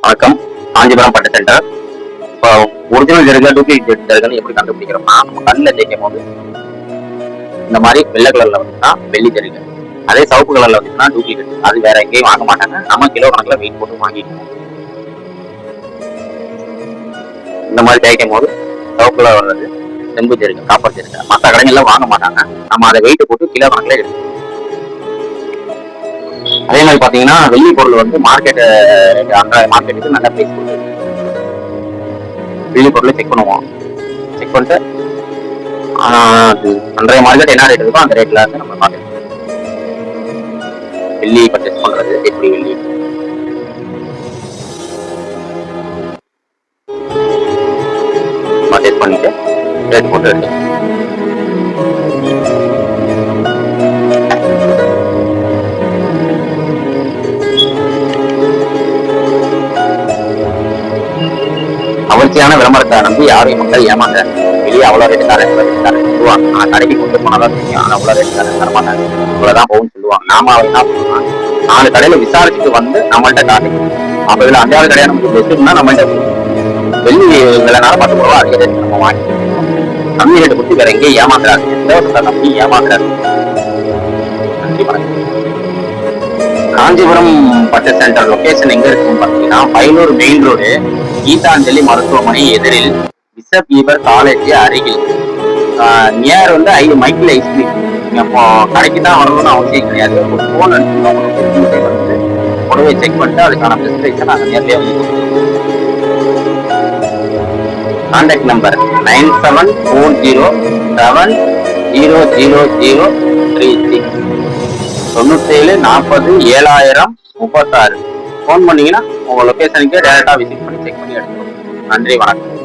வணக்கம். காஞ்சிபுரம் பட்டு சென்டர். இப்போ ஒரிஜினல் ஜெருகா டூப்ளிகேட் ஜெருகான்னு எப்படி கண்டுபிடிக்கிறோம்னா, நம்ம கண்ணில் தேய்க்கும் போது இந்த மாதிரி வெள்ளை கலர்ல வந்துச்சுன்னா வெள்ளி ஜெருகை, அதே சவுப்பு கலர்ல வந்துச்சுன்னா டூப்ளிகேட். அது வேற எங்கேயும் வாங்க மாட்டாங்க, நம்ம கிலோ கணக்கில் வெயிட் போட்டு வாங்கிக்கணும். இந்த மாதிரி தேய்க்கும் போது சவுப்பு கலர் வர்றது செம்பு ஜெருகை, காப்பர் ஜெருகை. மற்ற கடைகள்லாம் வாங்க மாட்டாங்க, நம்ம அதை வெயிட் போட்டு கிலோ கணக்கில் எடுக்கணும். அதே மாதிரி பாத்தீங்கன்னா வெள்ளி பொருள் வந்து மார்க்கெட் அந்த மார்க்கெட்டுக்கு நல்ல பிரைஸ் கொடுக்குது. வெள்ளி பொருளை செக் பண்ணுவோம். செக் பண்ணிட்டு அன்றைய மார்க்கெட் என்ன ரேட் இருக்கோ அந்த ரேட்ல இருந்து நம்ம பார்க்கலாம். வெள்ளி பர்ச்சேஸ் பண்றது எப்படி வெள்ளி பர்ச்சேஸ் பண்ணிட்டு ரேட் போட்டு எடுத்து கவர்ச்சியான விளம்பரத்தை நம்பி யாரையும் மக்கள் ஏமாங்க. வெளியே அவ்வளோ ரேட்டு தரேன் சொல்லுவாங்க, ஆனால் கடைக்கு கொண்டு போனாதான் தெரியும். ஆனால் அவ்வளோ ரேட்டு தரேன் தரமாட்டாங்க, இவ்வளோதான் போகும்னு சொல்லுவாங்க. நாம அவன் என்ன பண்ணுவாங்க, 4 கடையில விசாரிச்சுட்டு வந்து நம்மள்கிட்ட காட்டு. அப்ப இதுல 5வது கடையா நமக்கு பெஸ்ட்னா நம்மள்கிட்ட வெள்ளி விலைனால 10 ரூபா அதிக ரேட்டு நம்ம வாங்கி கம்மி ரேட்டு கொடுத்து வேற எங்கேயும் ஏமாத்துறாரு, இலவசத்தை நம்பி ஏமாத்துறாரு. நன்றி, வணக்கம். காஞ்சிபுரம் பட்டு சென்டர் லொகேஷன் எங்க இருக்குன்னு பாத்தீங்கன்னா, பைலூர் மெயின் ரோடு, கீதாஞ்சலி மருத்துவமனை எதிரில், பிஷப் ஈவர் காலேஜ் அருகில், நியர் வந்து 5 மைக்கிள் ஐஸ்கிரீம். நீங்க கடைக்கு தான் வரணும்னு அவசியம் கிடையாது. ஒரு போன் அனுப்பிச்சு வந்து உடவை செக் பண்ணிட்டு அதுக்கான பிரிஸ்கிரிப்ஷன் நாங்கள் நேர்லயே வந்து கான்டாக்ட் நம்பர் 9740700036 97 40 7036. ஃபோன் பண்ணீங்கன்னா உங்க லொகேஷனுக்கே டைரக்டா விசிட் பண்ணி செக் பண்ணி எடுத்துக்கணும். நன்றி, வணக்கம்.